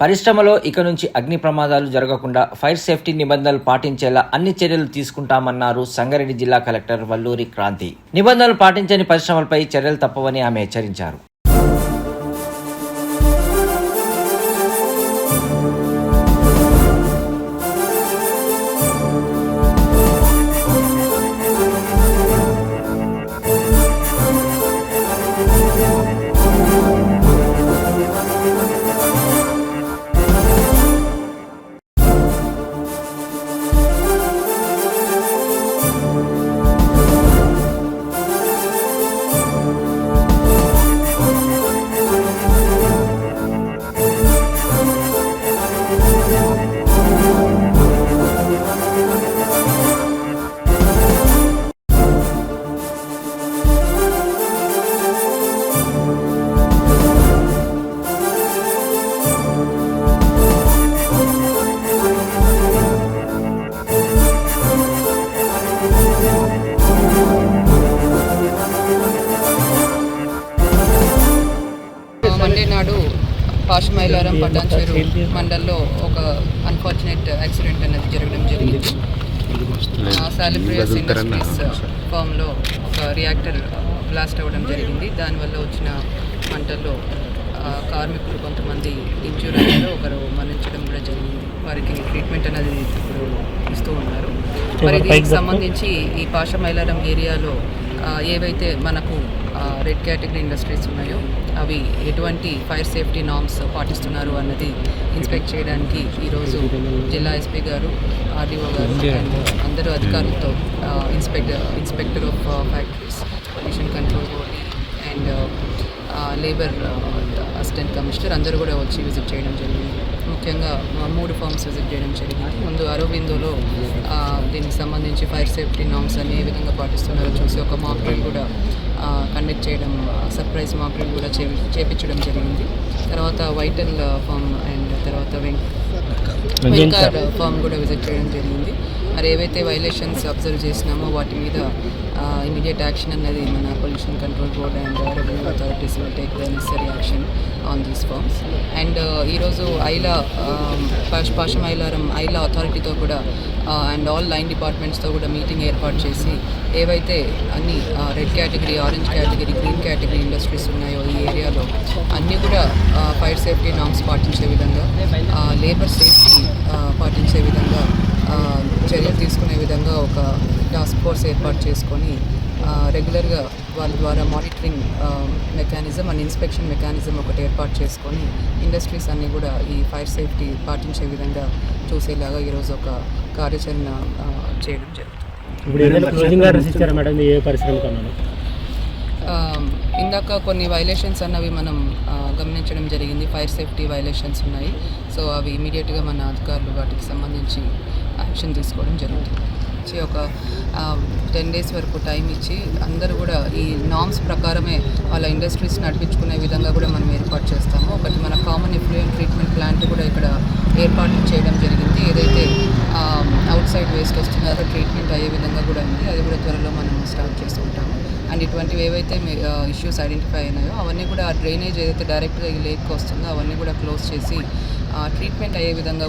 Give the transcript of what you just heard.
పరిశ్రమలో ఇక నుంచి అగ్ని ప్రమాదాలు జరగకుండా ఫైర్ సేఫ్టీ నిబంధనలు పాటించేలా అన్ని చర్యలు తీసుకుంటామన్నారు సంగారెడ్డి జిల్లా కలెక్టర్ వల్లూరి క్రాంతి. నిబంధనలు పాటించని పరిశ్రమలపై చర్యలు తప్పవని ఆమె హెచ్చరించారు. మండే నాడు పాషమైలారం పటాన్చెరు మండల్లో ఒక అన్ఫార్చునేట్ యాక్సిడెంట్ అనేది జరగడం జరిగింది. సాలిబ్రియస్ ఇండస్ట్రీస్ ఫామ్లో ఒక రియాక్టర్ బ్లాస్ట్ అవ్వడం జరిగింది. దానివల్ల వచ్చిన మంటల్లో కార్మికులు కొంతమంది ఇంజ్యూర్ అయ్యారు, ఒకరు మరణించడం కూడా జరిగింది. వారికి ట్రీట్మెంట్ అనేది ఇప్పుడు ఇస్తూ ఉన్నారు. మరి దీనికి సంబంధించి ఈ పాషమైలారం ఏరియాలో ఏవైతే మనకు రెడ్ కేటగిరీ ఇండస్ట్రీస్ ఉన్నాయో అవి ఎటువంటి ఫైర్ సేఫ్టీ నార్మ్స్ పాటిస్తున్నారు అన్నది ఇన్స్పెక్ట్ చేయడానికి ఈరోజు జిల్లా ఎస్పీ గారు, ఆర్డీఓ గారు అందరూ అధికారులతో inspector of factories, pollution control board and labour assistant commissioner అందరూ కూడా వచ్చి విజిట్ చేయడం జరిగింది. ముఖ్యంగా 3 ఫార్మ్స్ విజిట్ చేయడం జరిగింది. ముందు అరవిందోలో దీనికి సంబంధించి ఫైర్ సేఫ్టీ నార్మ్స్ అని ఏ విధంగా పాటిస్తున్నారో చూసి ఒక మాక్ డ్రిల్ కూడా కండక్ట్ చేయడం, సర్ప్రైజ్ మాక్ డ్రిల్ కూడా చేపించడం జరిగింది. తర్వాత వైటల్ ఫార్మ్ అండ్ తర్వాత వెంకార్ ఫార్మ్ కూడా విజిట్ చేయడం జరిగింది. మరి ఏవైతే వైలేషన్స్ అబ్జర్వ్ చేసినామో వాటి మీద ఇమీడియట్ యాక్షన్ అనేది మన pollution control board and revenue authorities will take the necessary action on these farms. And ఈరోజు పాషమైలారం ఐలా అథారిటీతో కూడా అండ్ ఆల్ లైన్ డిపార్ట్మెంట్స్తో కూడా మీటింగ్ ఏర్పాటు చేసి ఏవైతే అన్ని red category, orange category, green category industries ఉన్నాయో ఈ ఏరియాలో అన్నీ కూడా ఫైర్ సేఫ్టీ నార్మ్స్ పాటించే విధంగా, లేబర్ సేఫ్టీ పాటించే విధంగా చర్యలు తీసుకునే విధంగా ఒక టాస్క్ ఫోర్స్ ఏర్పాటు చేసుకొని రెగ్యులర్గా వాళ్ళ ద్వారా monitoring mechanism and inspection mechanism ఒకటి ఏర్పాటు చేసుకొని ఇండస్ట్రీస్ అన్నీ కూడా ఈ ఫైర్ సేఫ్టీ పాటించే విధంగా చూసేలాగా ఈరోజు ఒక కార్యాచరణ చేయడం జరుగుతుంది. ఇందాక కొన్ని వైలేషన్స్ అన్నవి మనం గమనించడం జరిగింది. ఫైర్ సేఫ్టీ వైలేషన్స్ ఉన్నాయి. సో అవి ఇమీడియట్గా మన అధికారులు వాటికి సంబంధించి యాక్షన్ తీసుకోవడం జరుగుతుంది. ఒక 10 days వరకు టైం ఇచ్చి అందరూ కూడా ఈ నార్మ్స్ ప్రకారమే వాళ్ళ ఇండస్ట్రీస్ నడిపించుకునే విధంగా కూడా మనం ఏర్పాటు చేస్తాము. ఒకటి మన కామన్ ఎఫ్లూయెంట్ ట్రీట్మెంట్ ప్లాంట్ కూడా ఇక్కడ ఏర్పాటు చేయడం జరిగింది. ఏదైతే అవుట్ సైడ్ వేస్ట్ వస్తున్నారో ట్రీట్మెంట్ అయ్యే విధంగా కూడా ఉంది. అది కూడా త్వరలో మనం స్టార్ట్ చేసుకుంటాము. అండ్ ఇటువంటివి ఏవైతే ఇష్యూస్ ఐడెంటిఫై అయినాయో అవన్నీ కూడా డ్రైనేజ్ ఏదైతే డైరెక్ట్గా ఈ లేక్కి వస్తుందో అవన్నీ కూడా క్లోజ్ చేసి ట్రీట్మెంట్ అయ్యే విధంగా